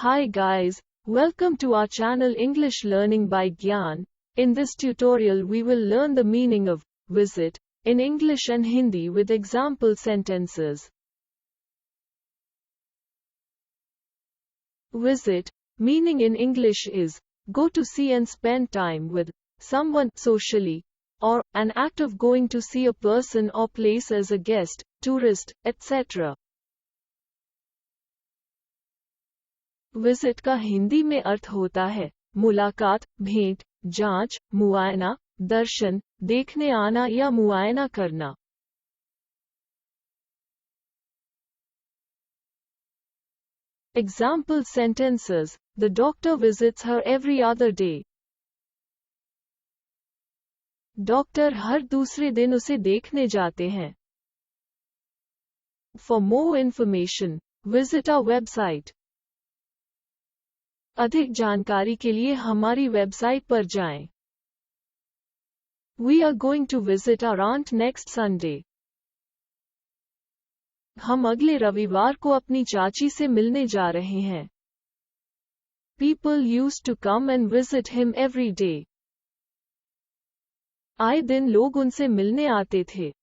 Hi guys, welcome to our channel English Learning by Gyan. In this tutorial we will learn the meaning of visit in English and Hindi with example sentences. Visit, meaning in English is go to see and spend time with someone socially, or an act of going to see a person or place as a guest, tourist, etc. Visit का हिंदी में अर्थ होता है मुलाकात, भेंट, जांच, मुआयना, दर्शन, देखने आना या मुआयना करना. Example sentences. The doctor visits her every other day. Doctor हर दूसरे दिन उसे देखने जाते हैं. For more information, visit our website. अधिक जानकारी के लिए हमारी वेबसाइट पर जाएं. We are going to visit our aunt next Sunday. हम अगले रविवार को अपनी चाची से मिलने जा रहे हैं. People used to come and visit him every day. आए दिन लोग उनसे मिलने आते थे.